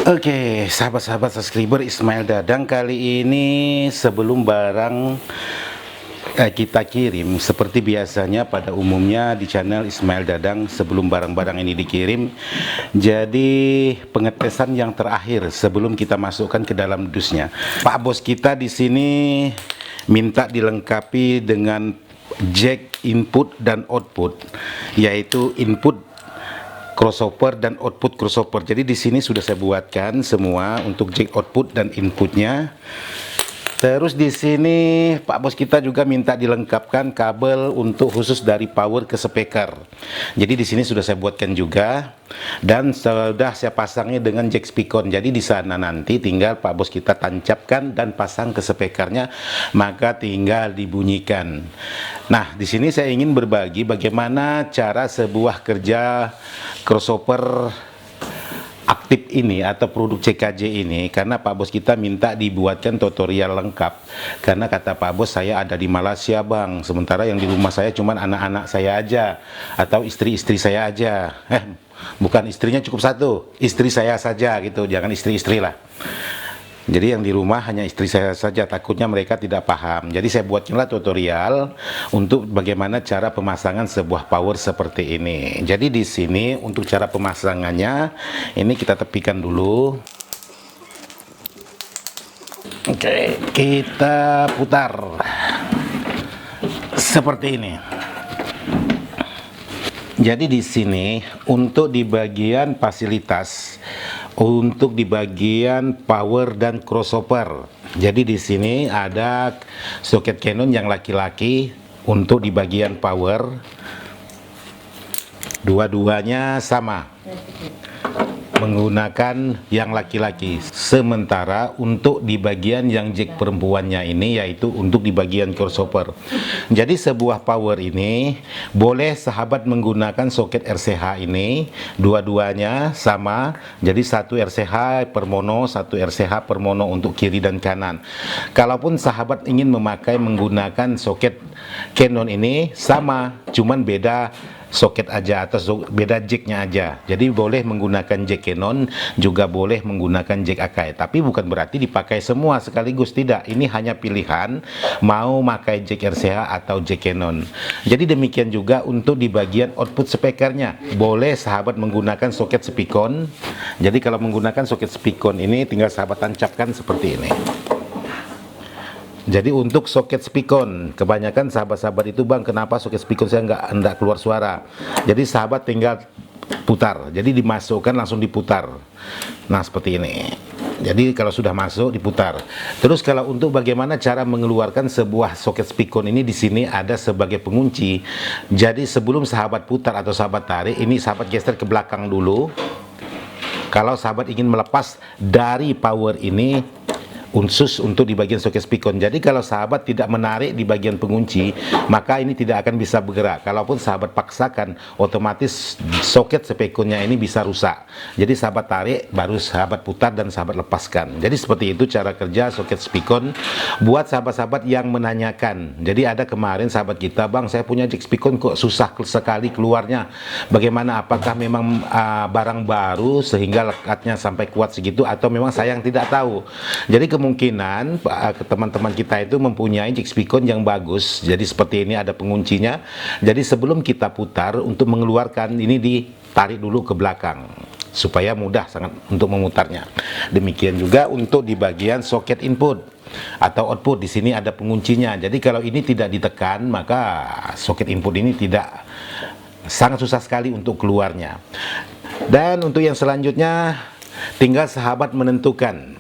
Oke, sahabat-sahabat subscriber Ismail Dadang, kali ini sebelum barang kita kirim, seperti biasanya pada umumnya di channel Ismail Dadang, sebelum barang-barang ini dikirim, jadi pengetesan yang terakhir sebelum kita masukkan ke dalam dusnya. Pak bos kita di sini minta dilengkapi dengan jack input dan output, yaitu input crossover dan output crossover. Jadi di sini sudah saya buatkan semua untuk jack output dan inputnya. Terus di sini Pak bos kita juga minta dilengkapkan kabel untuk khusus dari power ke speaker. Jadi di sini sudah saya buatkan juga dan sudah saya pasangnya dengan jack speakon. Jadi di sana nanti tinggal Pak bos kita tancapkan dan pasang ke speakernya, maka tinggal dibunyikan. Nah, di sini saya ingin berbagi bagaimana cara sebuah kerja crossover aktif ini atau produk CKJ ini, karena Pak bos kita minta dibuatkan tutorial lengkap, karena kata Pak bos, saya ada di Malaysia bang, sementara yang di rumah saya cuma anak-anak saya aja atau istri-istri saya aja, bukan, istrinya cukup satu, istri saya saja gitu, jangan istri-istri lah. Jadi yang di rumah hanya istri saya saja, takutnya mereka tidak paham. Jadi saya buatkanlah tutorial untuk bagaimana cara pemasangan sebuah power seperti ini. Jadi di sini untuk cara pemasangannya, ini kita tepikan dulu. Oke, kita putar seperti ini. Jadi di sini untuk di bagian fasilitas, untuk di bagian power dan crossover. Jadi di sini ada soket Canon yang laki-laki untuk di bagian power. Dua-duanya sama, menggunakan yang laki-laki. Sementara untuk di bagian yang jack perempuannya ini, yaitu untuk di bagian crossover. Jadi sebuah power ini boleh sahabat menggunakan soket RCH ini, dua-duanya sama. Jadi satu RCH per mono, satu RCH per mono untuk kiri dan kanan. Kalaupun sahabat ingin memakai menggunakan soket Canon ini, sama, cuman beda soket aja atau beda jacknya aja. Jadi boleh menggunakan jack Canon, juga boleh menggunakan jack Akai, tapi bukan berarti dipakai semua sekaligus, tidak. Ini hanya pilihan mau pakai jack RCH atau jack Canon. Jadi demikian juga untuk di bagian output speakernya, boleh sahabat menggunakan soket speakon. Jadi kalau menggunakan soket speakon ini tinggal sahabat tancapkan seperti ini. Jadi untuk soket speakon, kebanyakan sahabat-sahabat itu, bang, kenapa soket speakon saya nggak keluar suara? Jadi sahabat tinggal putar, jadi dimasukkan langsung diputar. Nah seperti ini. Jadi kalau sudah masuk diputar. Terus kalau untuk bagaimana cara mengeluarkan sebuah soket speakon ini, di sini ada sebagai pengunci. Jadi sebelum sahabat putar atau sahabat tarik, ini sahabat geser ke belakang dulu. Kalau sahabat ingin melepas dari power ini, khusus untuk di bagian soket speakon. Jadi kalau sahabat tidak menarik di bagian pengunci, maka ini tidak akan bisa bergerak. Kalaupun sahabat paksakan, otomatis soket speakonnya ini bisa rusak. Jadi sahabat tarik, baru sahabat putar dan sahabat lepaskan. Jadi seperti itu cara kerja soket speakon. Buat sahabat-sahabat yang menanyakan, jadi ada kemarin sahabat kita, bang, saya punya jack speakon kok susah sekali keluarnya. Bagaimana, apakah memang barang baru sehingga lekatnya sampai kuat segitu, atau memang saya yang tidak tahu. Jadi kemungkinan teman-teman kita itu mempunyai jack speakon yang bagus. Jadi seperti ini ada penguncinya. Jadi sebelum kita putar, untuk mengeluarkan ini ditarik dulu ke belakang supaya mudah sangat untuk memutarnya. Demikian juga untuk di bagian soket input atau output, di sini ada penguncinya. Jadi kalau ini tidak ditekan, maka soket input ini sangat susah sekali untuk keluarnya. Dan untuk yang selanjutnya tinggal sahabat menentukan.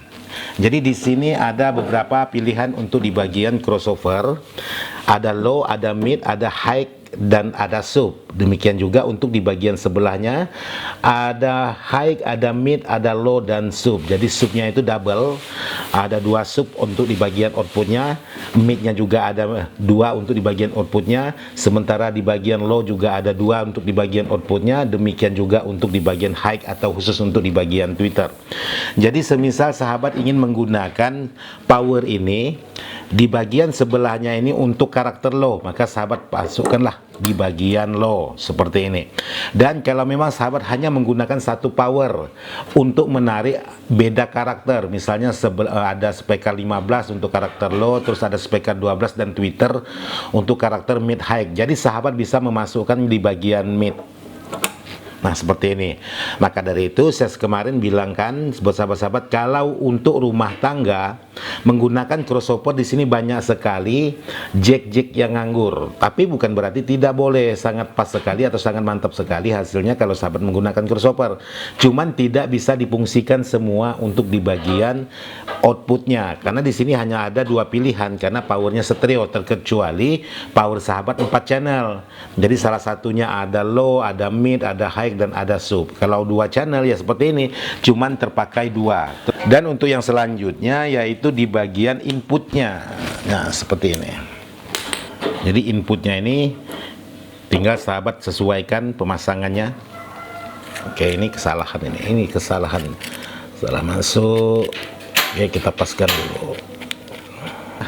Jadi di sini ada beberapa pilihan untuk di bagian crossover. Ada low, ada mid, ada high, dan ada sub. Demikian juga untuk di bagian sebelahnya ada high, ada mid, ada low, dan sub. Jadi subnya itu double, ada dua sub untuk di bagian outputnya, midnya juga ada dua untuk di bagian outputnya, sementara di bagian low juga ada dua untuk di bagian outputnya. Demikian juga untuk di bagian high atau khusus untuk di bagian tweeter. Jadi semisal sahabat ingin menggunakan power ini di bagian sebelahnya ini untuk karakter low, maka sahabat masukkanlah di bagian low seperti ini. Dan kalau memang sahabat hanya menggunakan satu power untuk menarik beda karakter, misalnya ada speaker 15 untuk karakter low, terus ada speaker 12 dan tweeter untuk karakter mid high, jadi sahabat bisa memasukkan di bagian mid. Nah, seperti ini. Maka dari itu saya kemarin bilangkan buat sahabat-sahabat, kalau untuk rumah tangga menggunakan crossover di sini banyak sekali jack-jack yang nganggur. Tapi bukan berarti tidak boleh, sangat pas sekali atau sangat mantap sekali hasilnya kalau sahabat menggunakan crossover. Cuman tidak bisa difungsikan semua untuk di bagian outputnya, karena di sini hanya ada dua pilihan karena powernya stereo, terkecuali power sahabat 4 channel. Jadi salah satunya ada low, ada mid, ada high, dan ada sub. Kalau 2 channel ya seperti ini, cuman terpakai 2. Dan untuk yang selanjutnya yaitu di bagian inputnya. Nah, seperti ini. Jadi inputnya ini tinggal sahabat sesuaikan pemasangannya. Oke, ini kesalahan ini kesalahan. Salah masuk. Oke, kita paskan dulu.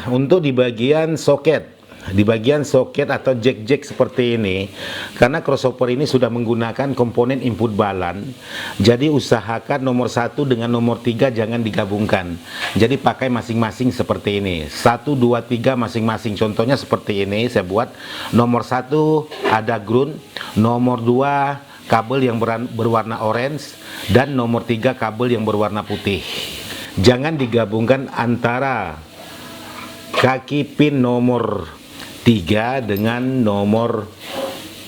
Untuk di bagian soket, atau jack-jack seperti ini, karena crossover ini sudah menggunakan komponen input balan, jadi usahakan nomor 1 dengan nomor 3 jangan digabungkan. Jadi pakai masing-masing seperti ini, 1, 2, 3 masing-masing. Contohnya seperti ini saya buat. Nomor 1 ada ground, nomor 2 kabel yang berwarna orange, dan nomor 3 kabel yang berwarna putih. Jangan digabungkan antara kaki pin nomor 3 dengan nomor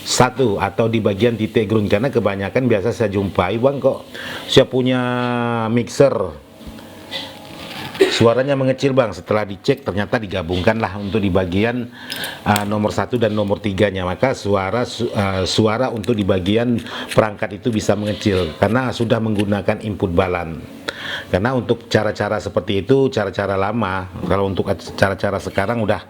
1 atau di bagian titik ground, karena kebanyakan biasa saya jumpai, bang kok saya punya mixer suaranya mengecil bang, setelah dicek ternyata digabungkanlah untuk di bagian nomor 1 dan nomor 3-nya, maka suara untuk di bagian perangkat itu bisa mengecil karena sudah menggunakan input balan. Karena untuk cara-cara seperti itu cara-cara lama, kalau untuk cara-cara sekarang udah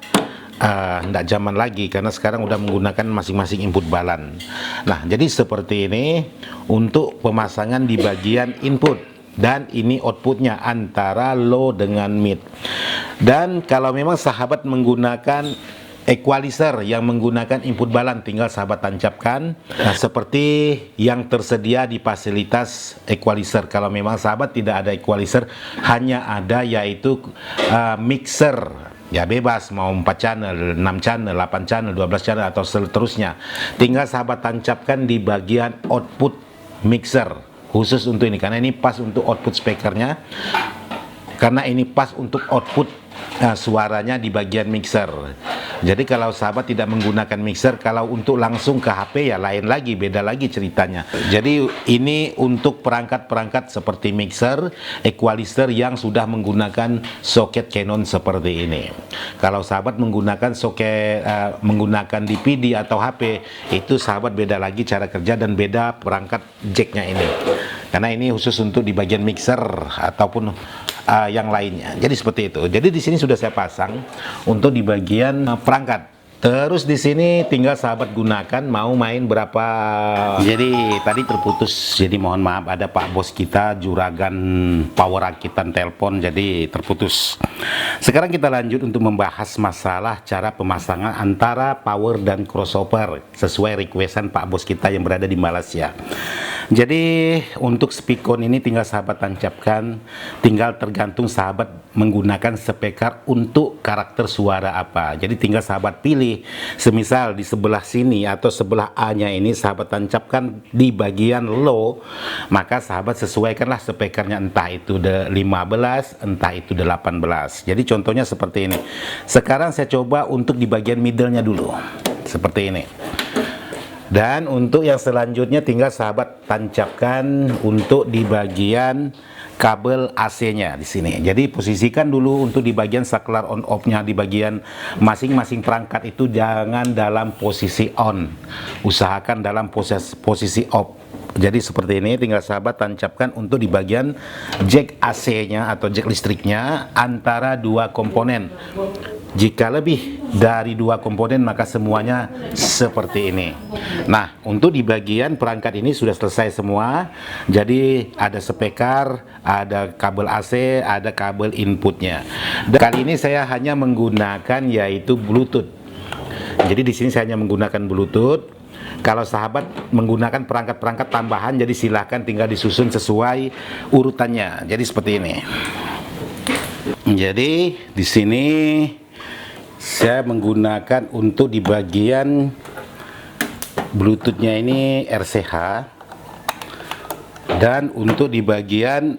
tidak zaman lagi, karena sekarang udah menggunakan masing-masing input balan. Nah, jadi seperti ini untuk pemasangan di bagian input, dan ini outputnya antara low dengan mid. Dan kalau memang sahabat menggunakan equalizer yang menggunakan input balan, tinggal sahabat tancapkan seperti yang tersedia di fasilitas equalizer. Kalau memang sahabat tidak ada equalizer, hanya ada yaitu mixer, ya bebas mau 4 channel, 6 channel, 8 channel, 12 channel atau seterusnya, tinggal sahabat tancapkan di bagian output mixer khusus untuk ini, karena ini pas untuk output speakernya, karena ini pas untuk output suaranya di bagian mixer. Jadi kalau sahabat tidak menggunakan mixer, kalau untuk langsung ke HP ya lain lagi, beda lagi ceritanya. Jadi ini untuk perangkat-perangkat seperti mixer, equalizer yang sudah menggunakan soket Canon seperti ini. Kalau sahabat menggunakan soket menggunakan DPD atau HP, itu sahabat beda lagi cara kerja dan beda perangkat jacknya ini. Karena ini khusus untuk di bagian mixer ataupun yang lainnya. Jadi seperti itu. Jadi di sini sudah saya pasang untuk di bagian perangkat. Terus di sini tinggal sahabat gunakan mau main berapa. Jadi tadi terputus. Jadi mohon maaf, ada Pak Bos kita juragan power rakitan telepon, jadi terputus. Sekarang kita lanjut untuk membahas masalah cara pemasangan antara power dan crossover sesuai requestan Pak Bos kita yang berada di Malaysia. Jadi untuk speakon ini tinggal sahabat tancapkan, tinggal tergantung sahabat menggunakan speaker untuk karakter suara apa. Jadi tinggal sahabat pilih, semisal di sebelah sini atau sebelah A-nya ini sahabat tancapkan di bagian low, maka sahabat sesuaikanlah speakernya, entah itu 15, entah itu 18. Jadi contohnya seperti ini. Sekarang saya coba untuk di bagian middle-nya dulu, seperti ini. Dan untuk yang selanjutnya tinggal sahabat tancapkan untuk di bagian kabel AC-nya di sini. Jadi posisikan dulu untuk di bagian saklar on off-nya, di bagian masing-masing perangkat itu jangan dalam posisi on. Usahakan dalam posisi off. Jadi seperti ini tinggal sahabat tancapkan untuk di bagian jack AC-nya atau jack listriknya antara dua komponen. Jika lebih dari 2 komponen maka semuanya seperti ini. Nah, untuk di bagian perangkat ini sudah selesai semua. Jadi ada spekar, ada kabel AC, ada kabel inputnya. Dan kali ini saya hanya menggunakan yaitu Bluetooth. Jadi di sini saya hanya menggunakan Bluetooth. Kalau sahabat menggunakan perangkat-perangkat tambahan, jadi silahkan tinggal disusun sesuai urutannya. Jadi seperti ini. Jadi di sini saya menggunakan untuk di bagian Bluetoothnya ini RCH, dan untuk di bagian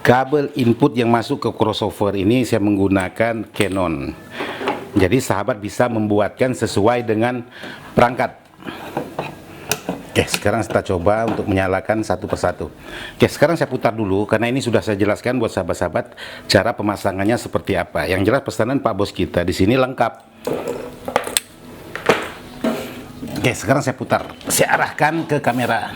kabel input yang masuk ke crossover ini saya menggunakan Canon. Jadi sahabat bisa membuatkan sesuai dengan perangkat. Oke, sekarang kita coba untuk menyalakan satu persatu. Oke, sekarang saya putar dulu karena ini sudah saya jelaskan buat sahabat-sahabat cara pemasangannya seperti apa. Yang jelas pesanan Pak Bos kita di sini lengkap. Oke, sekarang saya putar. Saya arahkan ke kamera.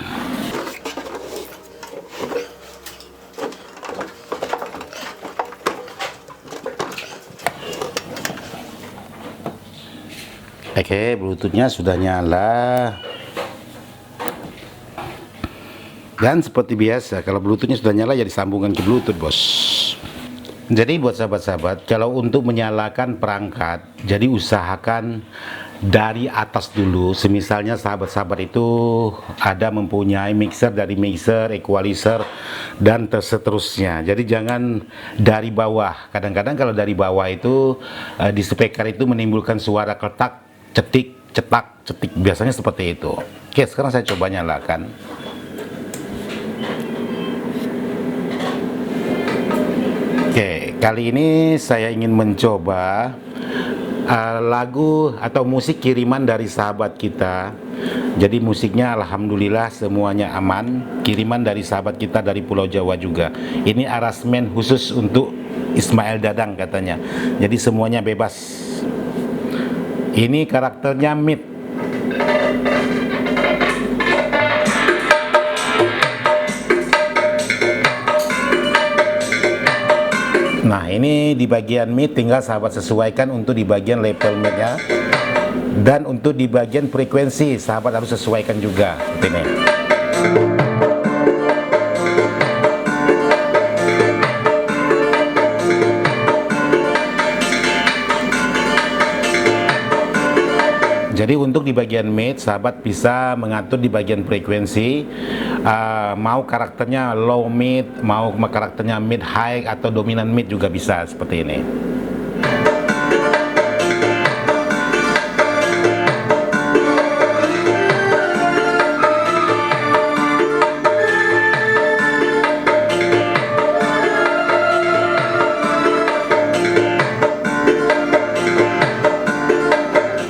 Oke, Bluetoothnya sudah nyala. Dan seperti biasa, kalau Bluetoothnya sudah nyala ya disambungkan ke Bluetooth, bos. Jadi buat sahabat-sahabat, kalau untuk menyalakan perangkat, jadi usahakan dari atas dulu. Semisalnya sahabat-sahabat itu ada mempunyai mixer, dari mixer, equalizer, dan seterusnya. Jadi jangan dari bawah. Kadang-kadang kalau dari bawah itu di speaker itu menimbulkan suara ketak, cetik, cetak, cetik. Biasanya seperti itu. Oke, sekarang saya coba nyalakan. Oke, kali ini saya ingin mencoba lagu atau musik kiriman dari sahabat kita. Jadi musiknya alhamdulillah semuanya aman, kiriman dari sahabat kita dari Pulau Jawa juga. Ini arrangement khusus untuk Ismail Dadang katanya. Jadi semuanya bebas. Ini karakternya mid. Nah, ini di bagian mid tinggal sahabat sesuaikan untuk di bagian level midnya, dan untuk di bagian frekuensi sahabat harus sesuaikan juga seperti ini. Jadi untuk di bagian mid sahabat bisa mengatur di bagian frekuensi, mau karakternya low mid, mau karakternya mid high atau dominan mid juga bisa seperti ini.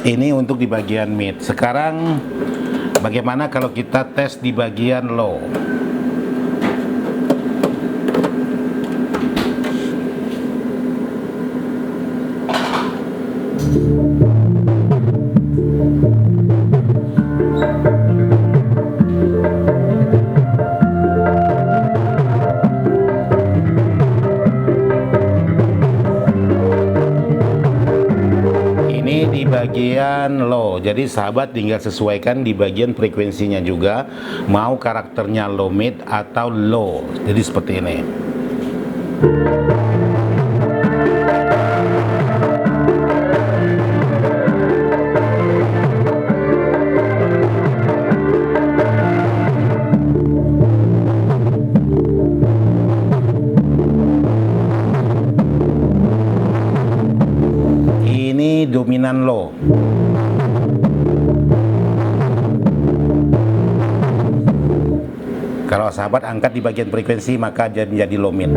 Ini untuk di bagian mid. Sekarang bagaimana kalau kita tes di bagian low? Bagian low, jadi sahabat tinggal sesuaikan di bagian frekuensinya juga, mau karakternya low mid atau low, jadi seperti ini. Ini dominan low. Kalau sahabat angkat di bagian frekuensi maka dia menjadi low mid.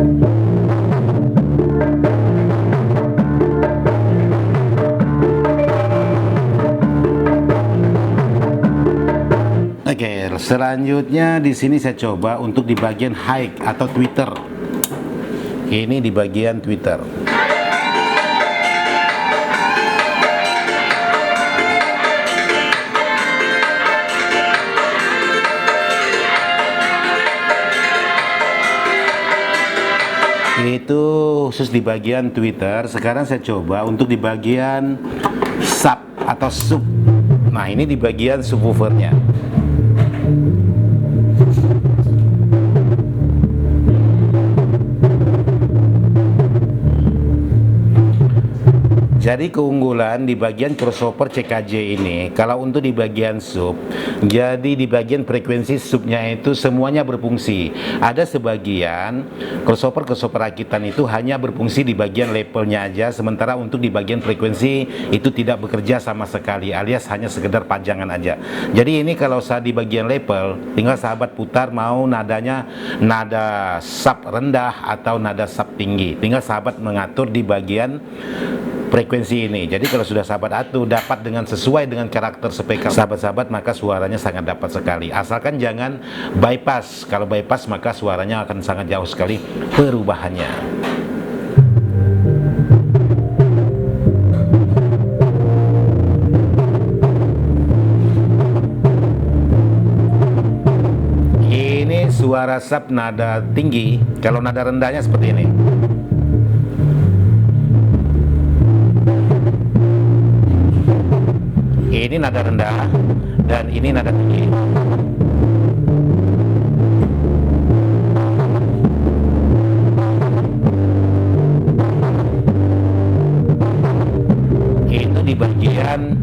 Oke, selanjutnya di sini saya coba untuk di bagian high atau tweeter. Ini di bagian tweeter. Itu khusus di bagian Twitter. Sekarang saya coba untuk di bagian sub atau sub. Nah, ini di bagian subwoofernya. Jadi keunggulan di bagian crossover CKJ ini, kalau untuk di bagian sub, jadi di bagian frekuensi subnya itu semuanya berfungsi. Ada sebagian crossover rakitan itu hanya berfungsi di bagian levelnya aja, sementara untuk di bagian frekuensi itu tidak bekerja sama sekali, alias hanya sekedar pajangan aja. Jadi ini kalau saya di bagian level, tinggal sahabat putar mau nadanya nada sub rendah atau nada sub tinggi, tinggal sahabat mengatur di bagian frekuensi ini. Jadi kalau sudah sahabat atur dapat dengan sesuai dengan karakter speaker sahabat-sahabat, maka suaranya sangat dapat sekali. Asalkan jangan bypass. Kalau bypass maka suaranya akan sangat jauh sekali perubahannya. Ini suara sub nada tinggi. Kalau nada rendahnya seperti ini. Ini nada rendah dan ini nada tinggi. Itu di bagian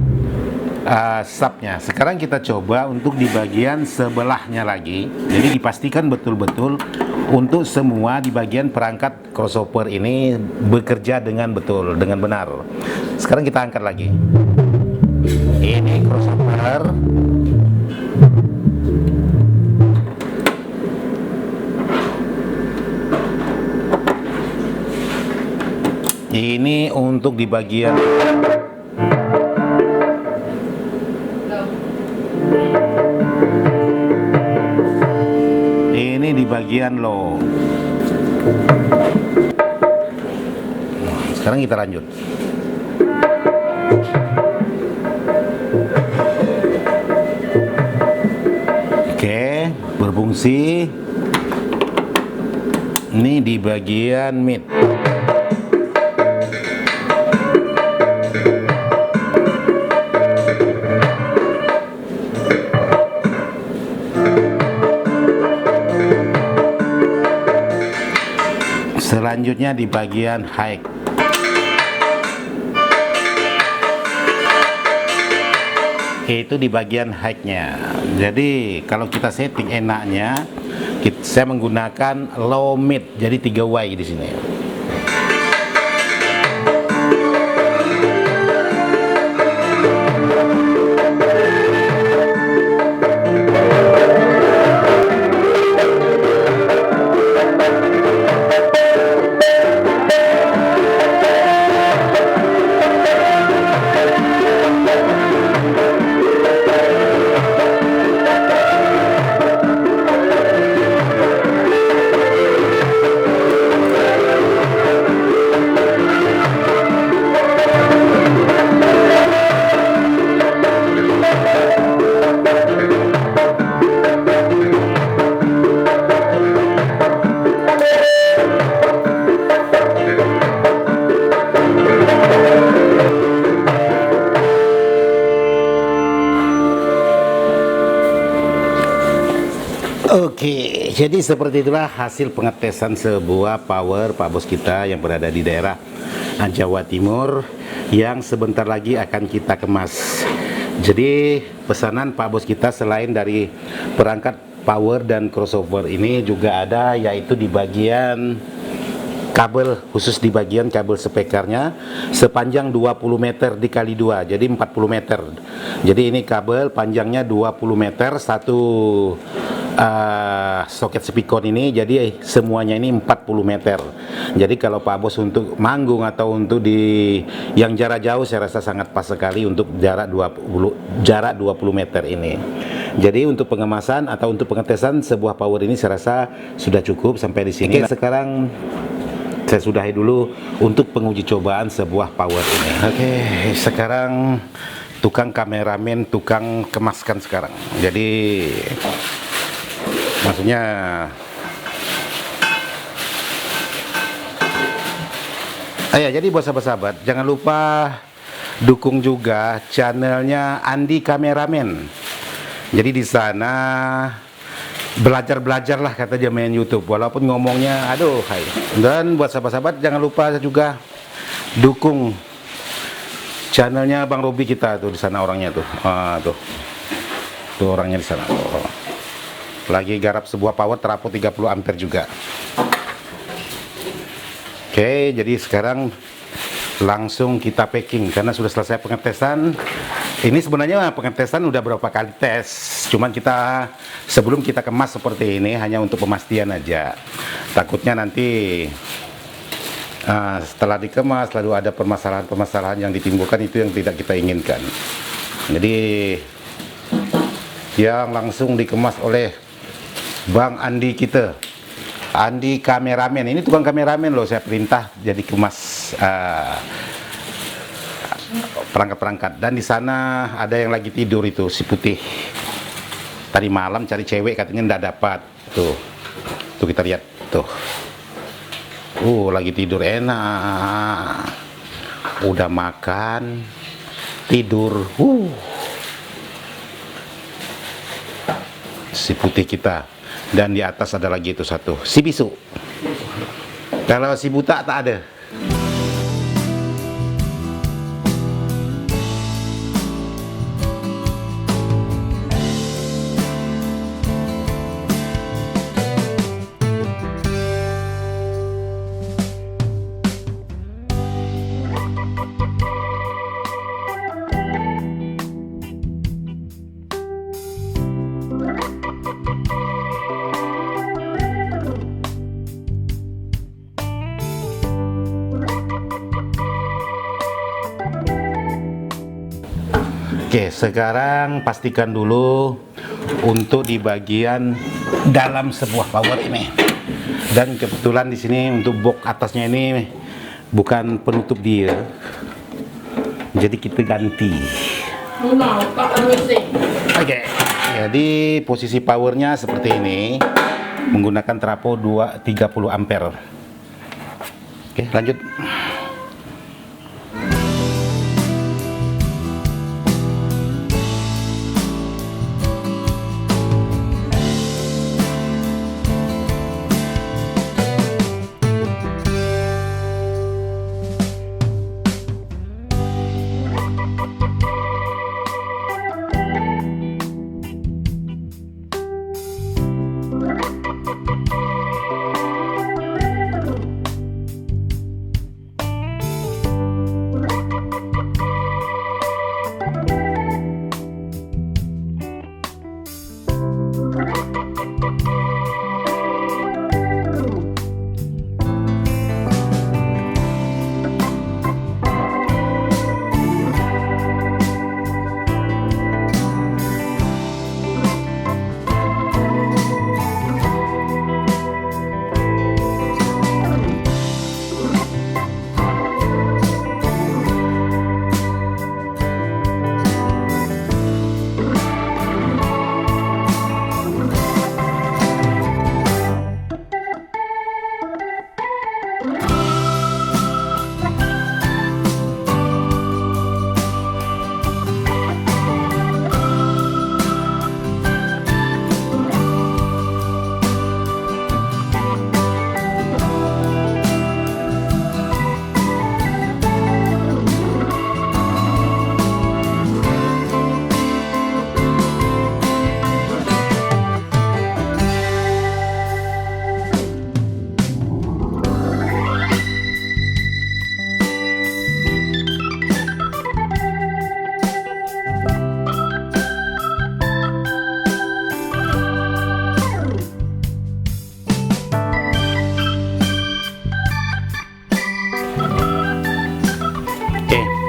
subnya. Sekarang kita coba untuk di bagian sebelahnya lagi. Jadi dipastikan betul-betul untuk semua di bagian perangkat crossover ini bekerja dengan betul, dengan benar. Sekarang kita angkat lagi. Ini crossover. Ini untuk di bagian ini di bagian low. Sekarang kita lanjut. Oke, berfungsi. Ini di bagian mid. Selanjutnya di bagian high. Itu di bagian high-nya. Jadi kalau kita setting enaknya, saya menggunakan low mid, jadi 3Y di sini. Oke, jadi seperti itulah hasil pengetesan sebuah power Pak Bos kita yang berada di daerah Jawa Timur yang sebentar lagi akan kita kemas. Jadi pesanan Pak Bos kita selain dari perangkat power dan crossover ini juga ada, yaitu di bagian kabel, khusus di bagian kabel speakernya sepanjang 20 meter dikali 2, jadi 40 meter. Jadi ini kabel panjangnya 20 meter, satu soket speaker ini, jadi semuanya ini 40 meter. Jadi kalau Pak Bos untuk manggung atau untuk di yang jarak jauh, saya rasa sangat pas sekali untuk jarak 20 meter ini. Jadi untuk pengemasan atau untuk pengetesan sebuah power ini saya rasa sudah cukup sampai di sini. Oke, sekarang saya sudahi dulu untuk penguji cobaan sebuah power ini. Oke, sekarang tukang kameramen, tukang kemaskan sekarang. Jadi maksudnya Ya, jadi buat sahabat-sahabat, jangan lupa dukung juga channelnya Andi Kameramen. Jadi di sana belajar lah kata dia main YouTube, walaupun ngomongnya aduh hai. Dan buat sahabat-sahabat jangan lupa juga dukung channelnya Bang Robi kita tuh, di sana orangnya tuh. Tuh orangnya di sana. Lagi garap sebuah power trafo 30 ampere juga. Oke, jadi sekarang langsung kita packing karena sudah selesai pengetesan. Ini sebenarnya pengetesan udah berapa kali tes, cuman kita sebelum kita kemas seperti ini hanya untuk pemastian aja. Takutnya nanti setelah dikemas lalu ada permasalahan-permasalahan yang ditimbulkan, itu yang tidak kita inginkan. Jadi yang langsung dikemas oleh Bang Andi kita, Andi Kameramen. Ini tukang kameramen loh, saya perintah jadi kemas perangkat-perangkat. Dan di sana ada yang lagi tidur itu, si putih. Tadi malam cari cewek katanya nggak dapat. Tuh kita lihat tuh. Lagi tidur enak. Udah makan, tidur. Si putih kita. Dan di atas ada lagi itu satu, si bisu. Kalau si buta tak ada. Oke, sekarang pastikan dulu untuk di bagian dalam sebuah power ini. Dan kebetulan di sini untuk box atasnya ini bukan penutup dia, jadi kita ganti. Oke, jadi posisi powernya seperti ini, menggunakan trafo 30 ampere. Oke, lanjut.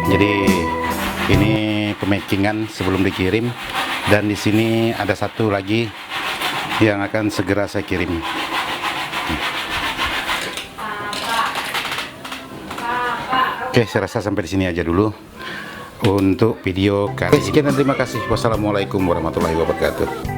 Jadi ini pemakingan sebelum dikirim, dan di sini ada satu lagi yang akan segera saya kirim. Oke, saya rasa sampai di sini aja dulu untuk video kali ini. Sekian dan terima kasih. Wassalamualaikum warahmatullahi wabarakatuh.